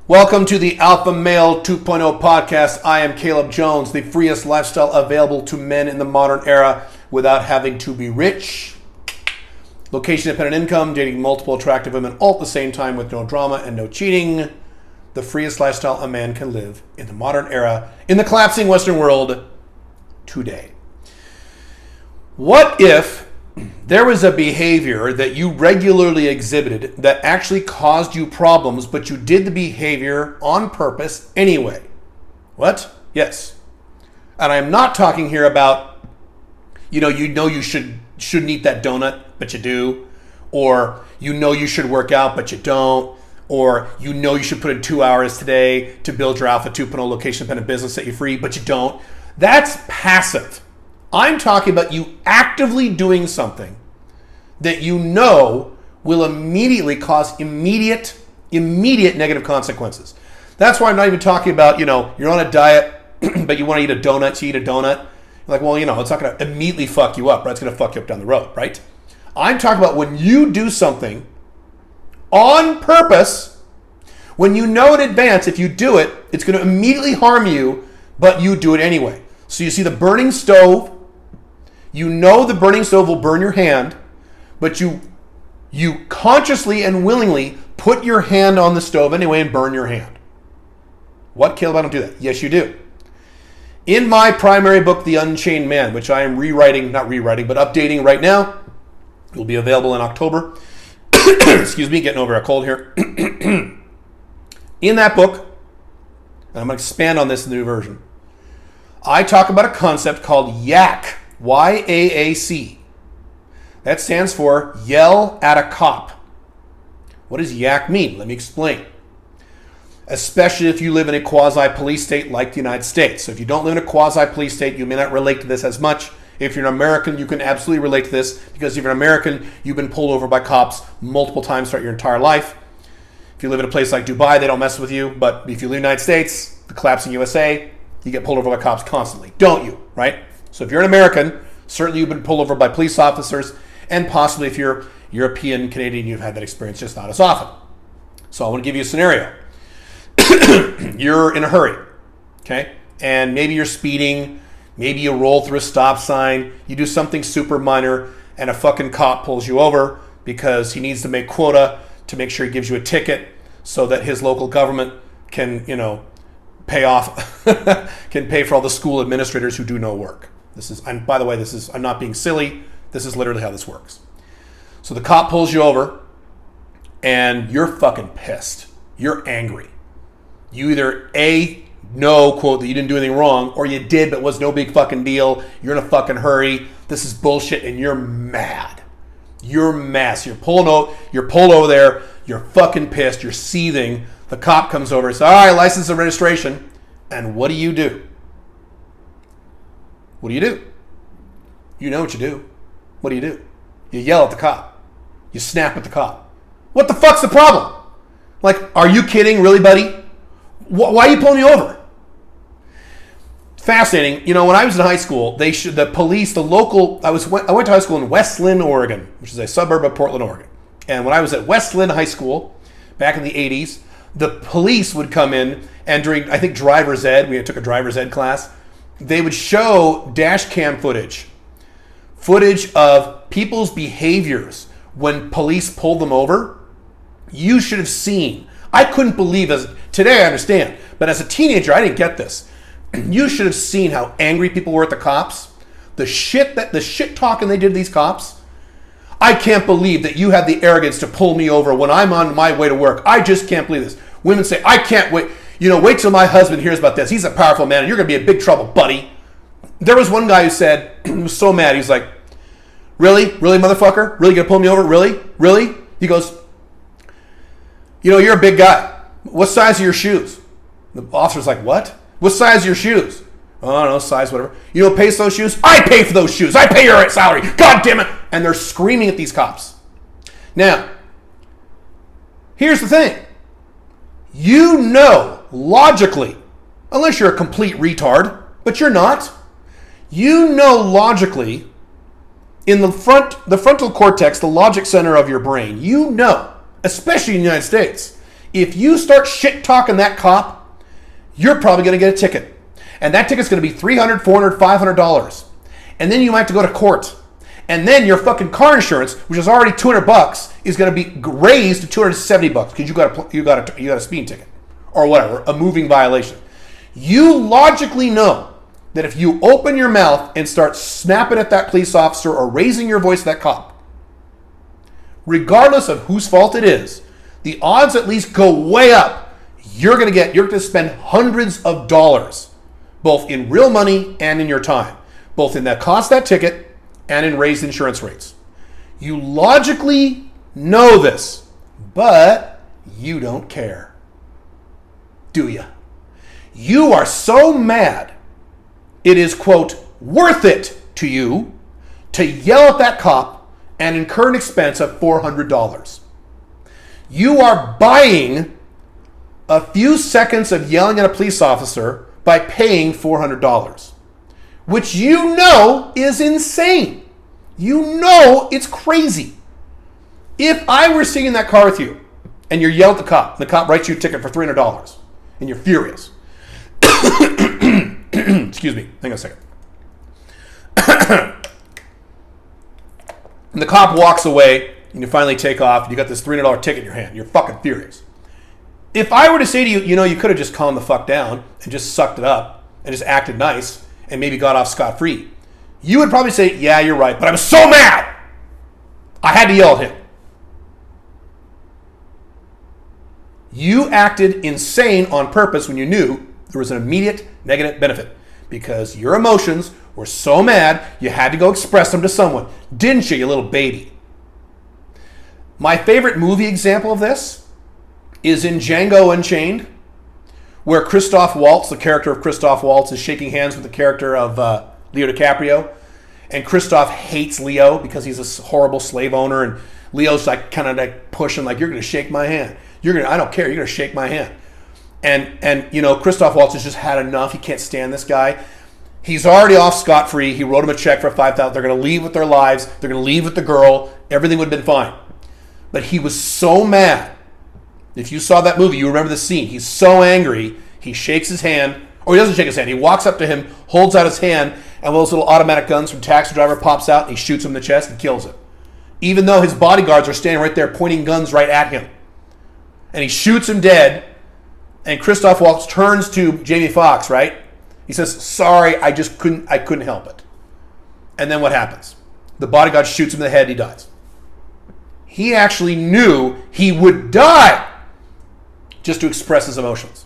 Welcome to the Alpha Male 2.0 podcast. I am Caleb Jones, the freest lifestyle available to men in the modern era without having to be rich. Location-dependent income, dating multiple attractive women all at the same time with no drama and no cheating. The freest lifestyle a man can live in the modern era, in the collapsing Western world today. What if there was a behavior that you regularly exhibited that actually caused you problems, but you did the behavior on purpose anyway? What? Yes. And I'm not talking here about, you shouldn't eat that donut, but you do. Or you should work out, but you don't. Or you should put in 2 hours today to build your Alpha 2.0 location-dependent business, set you free, but you don't. That's passive. I'm talking about you actively doing something that you know will immediately cause immediate negative consequences. That's why I'm not even talking about, you're on a diet, but you want to eat a donut, so you eat a donut. You're like, well, it's not going to immediately fuck you up, right? It's going to fuck you up down the road, right? I'm talking about when you do something on purpose, when you know in advance if you do it, it's going to immediately harm you, but you do it anyway. So you see the burning stove. You know the burning stove will burn your hand, but you consciously and willingly put your hand on the stove anyway and burn your hand. What, Caleb? I don't do that. Yes, you do. In my primary book, The Unchained Man, which I am updating right now, it will be available in October. Excuse me, getting over a cold here. In that book, and I'm going to expand on this in the new version, I talk about a concept called YAAC. YAAC. That stands for Yell at a Cop. What does YAAC mean? Let me explain. Especially if you live in a quasi-police state like the United States. So if you don't live in a quasi-police state, you may not relate to this as much. If you're an American, you can absolutely relate to this, because if you're an American, you've been pulled over by cops multiple times throughout your entire life. If you live in a place like Dubai, they don't mess with you. But if you live in the United States, the collapsing USA, you get pulled over by cops constantly. Don't you? Right? So if you're an American, certainly you've been pulled over by police officers, and possibly if you're European, Canadian, you've had that experience, just not as often. So I want to give you a scenario. You're in a hurry, okay? And maybe you're speeding, maybe you roll through a stop sign, you do something super minor, and a fucking cop pulls you over because he needs to make quota to make sure he gives you a ticket so that his local government can, can pay for all the school administrators who do no work. And by the way, I'm not being silly. This is literally how this works. So the cop pulls you over and you're fucking pissed. You're angry. You either know, quote, that you didn't do anything wrong, or you did, but it was no big fucking deal. You're in a fucking hurry. This is bullshit, and you're mad. You're mad. So you're pulled over there. You're fucking pissed. You're seething. The cop comes over and says, all right, license and registration. And what do you do? What do you do? You know what you do. What do? You yell at the cop. You snap at the cop. What the fuck's the problem? Like, are you kidding? Really, buddy? Why are you pulling me over? Fascinating. When I was in high school, I went to high school in West Lynn, Oregon, which is a suburb of Portland, Oregon. And when I was at West Lynn High School, back in the 80s, the police would come in, and during, I think, driver's ed, we took a driver's ed class, they would show dash cam footage of people's behaviors when police pulled them over. You should have seen. I couldn't believe today I understand, but as a teenager, I didn't get this. You should have seen how angry people were at the cops. The shit talking they did to these cops. I can't believe that you had the arrogance to pull me over when I'm on my way to work. I just can't believe this. Women say, I can't wait. Wait till my husband hears about this. He's a powerful man, and you're going to be in big trouble, buddy. There was one guy who said, he was so mad, he was like, really, motherfucker? Really going to pull me over? Really? He goes, you're a big guy. What size are your shoes? The officer's like, what? What size are your shoes? Oh, I don't know, size, whatever. You don't pay for those shoes? I pay for those shoes. I pay your salary. God damn it. And they're screaming at these cops. Now, here's the thing. Logically, unless you're a complete retard, but you're not, logically, in the frontal cortex, the logic center of your brain, especially in the United States, If you start shit-talking that cop, you're probably going to get a ticket. And that ticket's going to be $300, $400, $500. And then you might have to go to court. And then your fucking car insurance, which is already $200, is going to be raised to $270 because you got a speeding ticket or whatever, a moving violation. You logically know that if you open your mouth and start snapping at that police officer or raising your voice at that cop, regardless of whose fault it is, the odds at least go way up. You're going to spend hundreds of dollars, both in real money and in your time, both in that cost that ticket and in raised insurance rates. You logically know this, but you don't care. Do you? You are so mad, it is, quote, worth it to you to yell at that cop and incur an expense of $400. You are buying a few seconds of yelling at a police officer by paying $400. Which you know is insane. You know it's crazy. If I were sitting in that car with you and you yell at the cop writes you a ticket for $300 and you're furious. Excuse me, hang on a second. And the cop walks away and you finally take off and you got this $300 ticket in your hand. You're fucking furious. If I were to say to you, you could have just calmed the fuck down and just sucked it up and just acted nice and maybe got off scot-free, you would probably say, yeah, you're right, but I was so mad, I had to yell at him. You acted insane on purpose when you knew there was an immediate negative benefit because your emotions were so mad you had to go express them to someone. Didn't you, you little baby? My favorite movie example of this is in Django Unchained, where Christoph Waltz, the character of Christoph Waltz, is shaking hands with the character of Leo DiCaprio. And Christoph hates Leo because he's a horrible slave owner. And Leo's like kind of like pushing, like, you're going to shake my hand. I don't care. You're going to shake my hand. And Christoph Waltz has just had enough. He can't stand this guy. He's already off scot-free. He wrote him a check for $5,000. They're going to leave with their lives. They're going to leave with the girl. Everything would have been fine. But he was so mad. If you saw that movie, you remember the scene. He's so angry, he shakes his hand, or he doesn't shake his hand. He walks up to him, holds out his hand, and one of those little automatic guns from Taxi Driver pops out, and he shoots him in the chest and kills him. Even though his bodyguards are standing right there pointing guns right at him. And he shoots him dead, and Christoph Waltz turns to Jamie Foxx, right? He says, sorry, I couldn't help it. And then what happens? The bodyguard shoots him in the head, and he dies. He actually knew he would die just to express his emotions.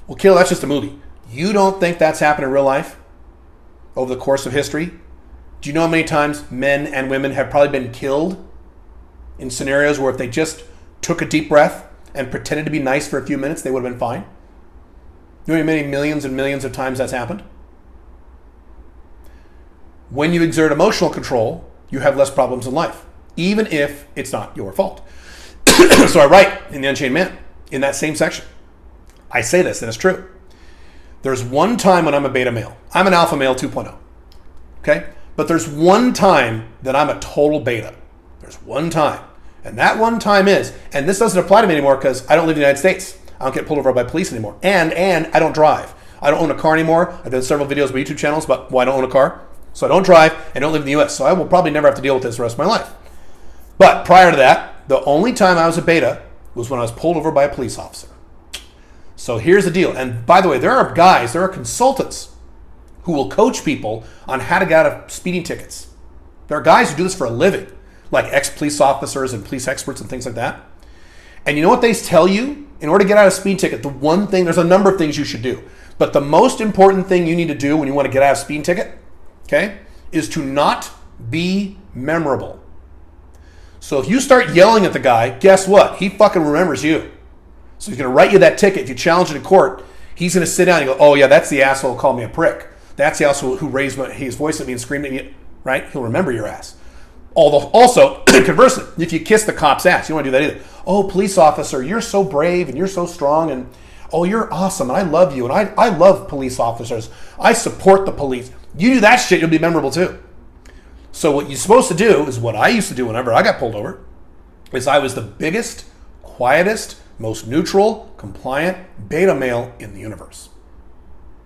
Well, Kayla, that's just a movie. You don't think that's happened in real life over the course of history? Do you know how many times men and women have probably been killed in scenarios where if they just took a deep breath and pretended to be nice for a few minutes, they would have been fine? You know how many millions and millions of times that's happened? When you exert emotional control, you have less problems in life, even if it's not your fault. So I write in The Unchained Man, in that same section, I say this, and it's true. There's one time when I'm a beta male. I'm an alpha male 2.0. Okay? But there's one time that I'm a total beta. There's one time. And that one time is, and this doesn't apply to me anymore because I don't live in the United States. I don't get pulled over by police anymore. And I don't drive. I don't own a car anymore. I've done several videos on my YouTube channels about why I don't own a car. So I don't drive and don't live in the US. So I will probably never have to deal with this the rest of my life. But prior to that, the only time I was a beta was when I was pulled over by a police officer. So here's the deal. And by the way, there are consultants who will coach people on how to get out of speeding tickets. There are guys who do this for a living, like ex-police officers and police experts and things like that. And you know what they tell you? In order to get out of a speeding ticket, the one thing, there's a number of things you should do. But the most important thing you need to do when you want to get out of a speeding ticket, okay, is to not be memorable. So if you start yelling at the guy, guess what? He fucking remembers you. So he's going to write you that ticket. If you challenge it in court, he's going to sit down and go, oh yeah, that's the asshole who called me a prick. That's the asshole who raised his voice at me and screamed at me, right? He'll remember your ass. Although, also, conversely, if you kiss the cop's ass, you don't want to do that either. Oh, police officer, you're so brave and you're so strong and oh, you're awesome and I love you and I love police officers. I support the police. You do that shit, you'll be memorable too. So what you're supposed to do is what I used to do whenever I got pulled over, is I was the biggest, quietest, most neutral, compliant beta male in the universe.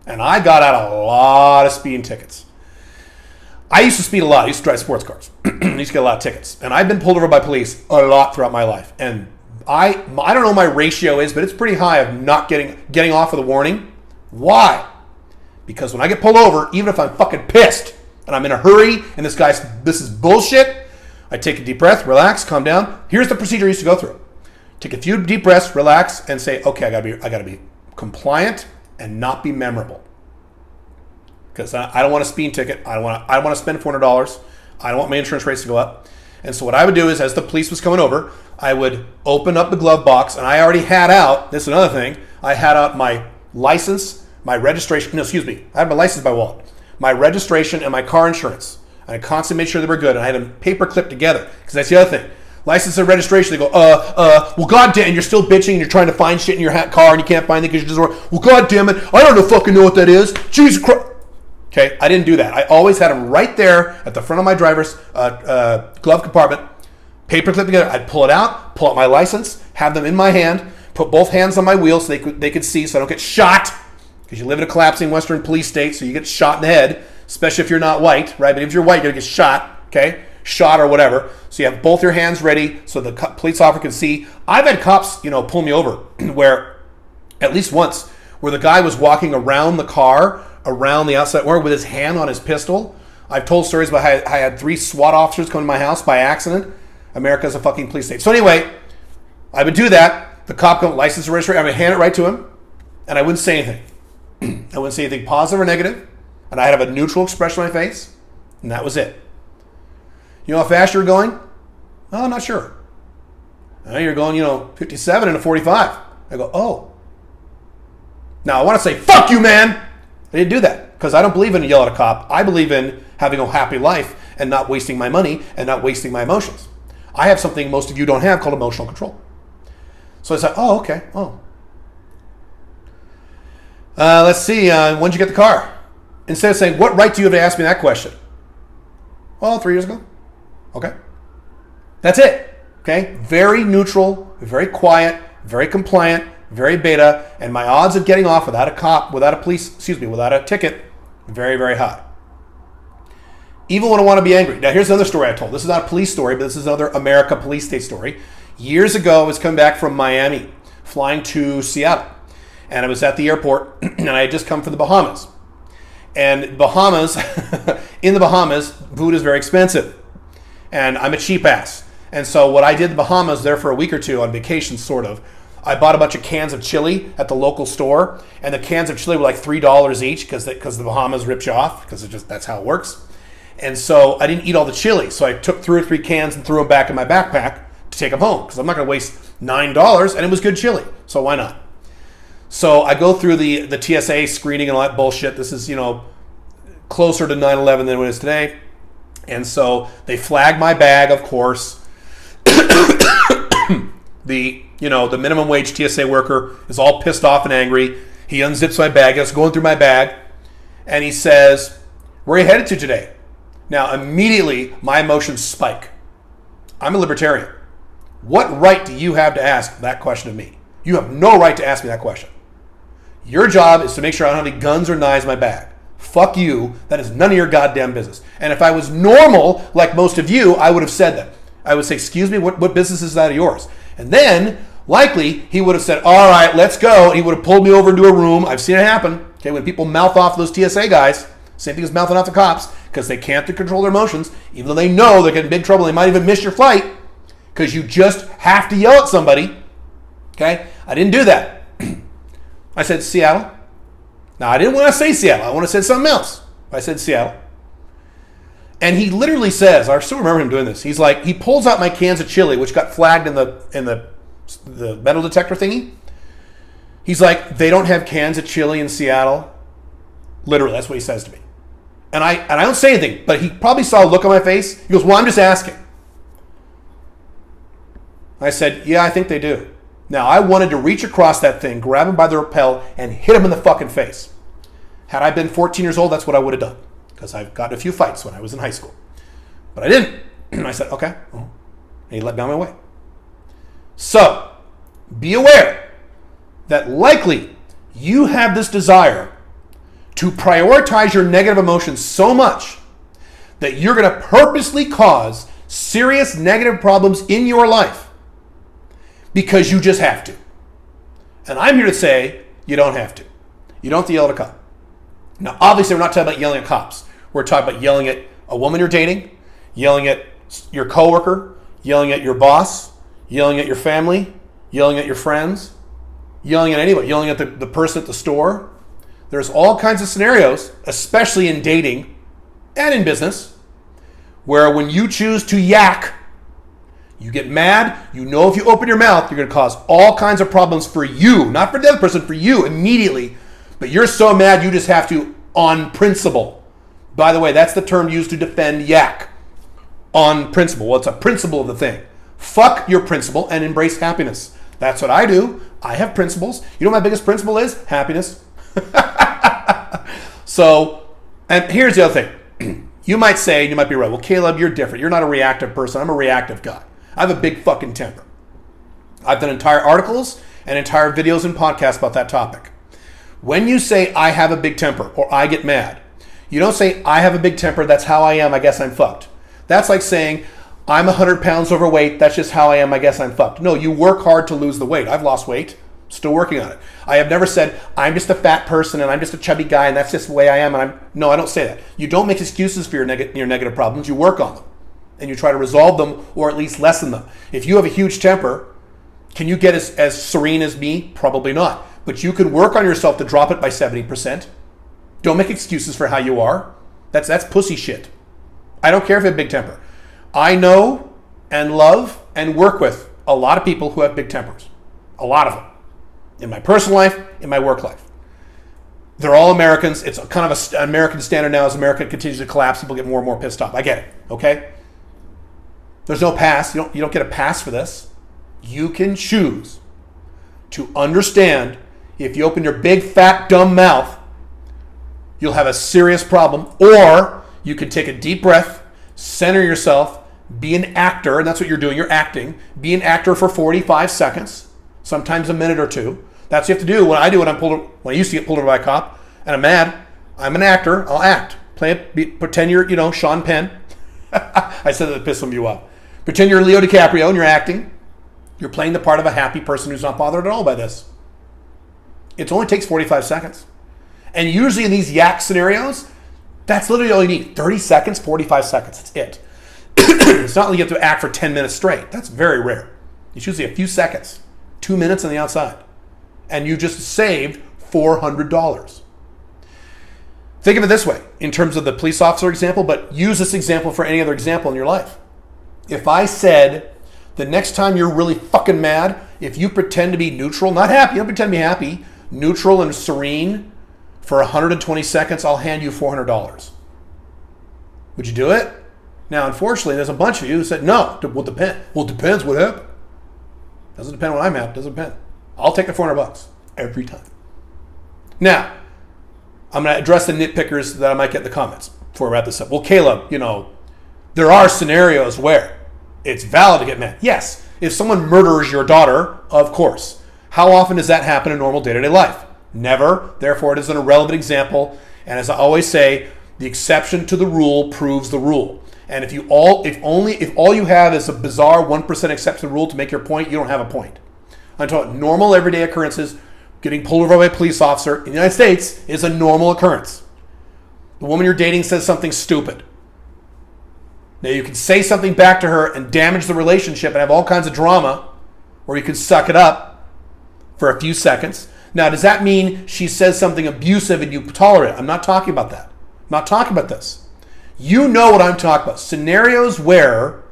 And I got out a lot of speeding tickets. I used to speed a lot. I used to drive sports cars. I used to get a lot of tickets. And I've been pulled over by police a lot throughout my life. And I don't know what my ratio is, but it's pretty high of not getting off with a warning. Why? Because when I get pulled over, even if I'm fucking pissed and I'm in a hurry and this is bullshit, I take a deep breath, relax, calm down. Here's the procedure I used to go through. Take a few deep breaths, relax, and say, okay, I gotta be compliant and not be memorable. Because I don't want a speeding ticket. I don't want to spend $400. I don't want my insurance rates to go up. And so what I would do is, as the police was coming over, I would open up the glove box, and I already had out, this is another thing, I had out my license, my registration, I had my license in my wallet, my registration and my car insurance. And I constantly made sure they were good, and I had them paper clipped together, because that's the other thing. License and registration, they go, well, goddamn, you're still bitching, and you're trying to find shit in your car, and you can't find it because you just, well, goddamn it, I don't fucking know what that is. Jesus Christ. Okay, I didn't do that. I always had them right there at the front of my driver's glove compartment, paper clip together. I'd pull it out, pull out my license, have them in my hand, put both hands on my wheel so they could see, so I don't get shot. Because you live in a collapsing Western police state, so you get shot in the head, especially if you're not white, right? But if you're white, you're gonna get shot, okay? Shot or whatever. So you have both your hands ready so the police officer can see. I've had cops, pull me over where, at least once, where the guy was walking around the car, around the outside door with his hand on his pistol. I've told stories about how I had 3 SWAT officers come to my house by accident. America's a fucking police state. So anyway, I would do that. The cop would license and registration. I would hand it right to him, and I wouldn't say anything. I wouldn't say anything positive or negative, and I'd have a neutral expression on my face, and that was it. You know how fast you were going? Oh, I'm not sure. You're going, 57 in a 45. I go, oh. Now I want to say, fuck you, man. I didn't do that because I don't believe in yell at a cop. I believe in having a happy life and not wasting my money and not wasting my emotions. I have something most of you don't have called emotional control. So I said, oh, okay. Oh. Let's see. When did you get the car? Instead of saying, what right do you have to ask me that question? Well, 3 years ago. Okay. That's it. Okay. Very neutral, very quiet, very compliant, very beta, and my odds of getting off without a ticket, very, very high. Even when I want to be angry. Now, here's another story I told. This is not a police story, but this is another America police state story. Years ago, I was coming back from Miami, flying to Seattle, and I was at the airport, and I had just come from the Bahamas. And in the Bahamas, food is very expensive, and I'm a cheap ass. And so what I did in the Bahamas, there for a week or two on vacation, sort of, I bought a bunch of cans of chili at the local store, and the cans of chili were like $3 each because the Bahamas rips you off because that's how it works. And so I didn't eat all the chili, so I took 3 or 4 cans and threw them back in my backpack to take them home because I'm not going to waste $9, and it was good chili, so why not? So I go through the TSA screening and all that bullshit. This is closer to 9/11 than it is today, and so they flag my bag, of course. The minimum wage TSA worker is all pissed off and angry. He unzips my bag. He's going through my bag, and he says, "Where are you headed to today?" Now, immediately, my emotions spike. I'm a libertarian. What right do you have to ask that question of me? You have no right to ask me that question. Your job is to make sure I don't have any guns or knives in my bag. Fuck you. That is none of your goddamn business. And if I was normal, like most of you, I would have said that. I would say, excuse me, what business is that of yours? And then, likely, he would have said, all right, let's go. And he would have pulled me over into a room. I've seen it happen. Okay, when people mouth off those TSA guys, same thing as mouthing off the cops, because they can't control their emotions, even though they know they're getting in big trouble. They might even miss your flight because you just have to yell at somebody. Okay, I didn't do that. I said Seattle. Now, I didn't want to say Seattle. I want to say something else. I said Seattle. And he literally says, I still remember him doing this. He's like, he pulls out my cans of chili, which got flagged in the metal detector thingy. He's like, they don't have cans of chili in Seattle. Literally, that's what he says to me. And I don't say anything, but he probably saw a look on my face. He goes, well, I'm just asking. I said, yeah, I think they do. Now, I wanted to reach across that thing, grab him by the lapel, and hit him in the fucking face. Had I been 14 years old, that's what I would have done. Because I've gotten a few fights when I was in high school. But I didn't. And I said, okay. And he let me on my way. So, be aware that likely you have this desire to prioritize your negative emotions so much that you're going to purposely cause serious negative problems in your life because you just have to. And I'm here to say you don't have to. You don't have to yell at a cop. Now, obviously, we're not talking about yelling at cops. We're talking about yelling at a woman you're dating, yelling at your coworker, yelling at your boss, yelling at your family, yelling at your friends, yelling at anybody, yelling at the person at the store. There's all kinds of scenarios, especially in dating and in business, where when you choose to YAAC, you get mad, you know if you open your mouth, you're going to cause all kinds of problems for you, not for the other person, for you immediately, but you're so mad you just have to on principle. By the way, that's the term used to defend YAAC, on principle. Well, it's a principle of the thing. Fuck your principle and embrace happiness. That's what I do. I have principles. You know what my biggest principle is? Happiness. So, and here's the other thing. You might say, and you might be right, well, Caleb, you're different. You're not a reactive person. I'm a reactive guy. I have a big fucking temper. I've done entire articles and entire videos and podcasts about that topic. When you say I have a big temper or I get mad, you don't say I have a big temper, that's how I am, I guess I'm fucked. That's like saying I'm 100 pounds overweight, that's just how I am, I guess I'm fucked. No, you work hard to lose the weight. I've lost weight, still working on it. I have never said I'm just a fat person and I'm just a chubby guy and that's just the way I am. No, I don't say that. You don't make excuses for your negative problems, you work on them. And you try to resolve them or at least lessen them. If you have a huge temper, can you get as serene as me? Probably not. But you could work on yourself to drop it by 70%. Don't make excuses for how you are. That's pussy shit. I don't care if you have a big temper. I know and love and work with a lot of people who have big tempers. A lot of them. In my personal life, in my work life. They're all Americans. It's kind of an American standard now as America continues to collapse. People get more and more pissed off. I get it. Okay? There's no pass. You don't get a pass for this. You can choose to understand if you open your big, fat, dumb mouth, you'll have a serious problem. Or you can take a deep breath, center yourself, be an actor, and that's what you're doing. You're acting. Be an actor for 45 seconds, sometimes a minute or two. That's what you have to do. When I used to get pulled over by a cop and I'm mad, I'm an actor. I'll act. Pretend you're, Sean Penn. I said that to piss some of you off. Pretend you're Leo DiCaprio and you're acting. You're playing the part of a happy person who's not bothered at all by this. It only takes 45 seconds. And usually in these YAAC scenarios, that's literally all you need. 30 seconds, 45 seconds. That's it. It's not like you have to act for 10 minutes straight. That's very rare. It's usually a few seconds. 2 minutes on the outside. And you just saved $400. Think of it this way, in terms of the police officer example, but use this example for any other example in your life. If I said, the next time you're really fucking mad, if you pretend to be neutral, not happy, don't pretend to be happy, neutral and serene for 120 seconds, I'll hand you $400. Would you do it? Now, unfortunately, there's a bunch of you who said, no, well, depend. Well, it depends what happened. Doesn't depend when I'm at, doesn't depend. I'll take the $400 every time. Now, I'm going to address the nitpickers that I might get in the comments before I wrap this up. Well, Caleb, there are scenarios where it's valid to get mad. Yes, if someone murders your daughter, of course. How often does that happen in normal day-to-day life? Never. Therefore, it is an irrelevant example. And as I always say, the exception to the rule proves the rule. And if all you have is a bizarre 1% exception rule to make your point, you don't have a point. I'm talking normal everyday occurrences. Getting pulled over by a police officer in the United States is a normal occurrence. The woman you're dating says something stupid. Now you can say something back to her and damage the relationship and have all kinds of drama, or you can suck it up for a few seconds. Now, does that mean she says something abusive and you tolerate it? I'm not talking about that. I'm not talking about this. You know what I'm talking about. Scenarios where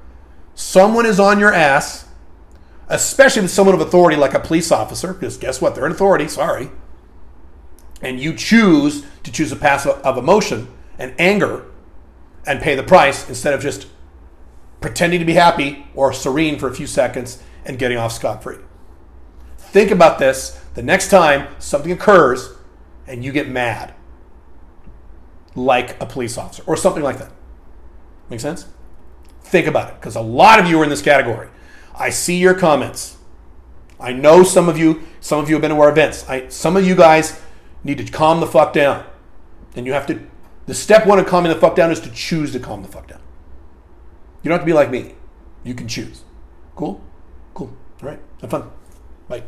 someone is on your ass, especially with someone of authority like a police officer, because guess what? They're an authority, sorry. And you choose a path of emotion and anger and pay the price instead of just pretending to be happy or serene for a few seconds and getting off scot-free. Think about this the next time something occurs and you get mad like a police officer or something like that. Make sense? Think about it, because a lot of you are in this category. I see your comments. I know some of you have been to our events. Some of you guys need to calm the fuck down. And you have to, the step one of calming the fuck down is to choose to calm the fuck down. You don't have to be like me. You can choose. Cool? Cool. All right. Have fun. Bye.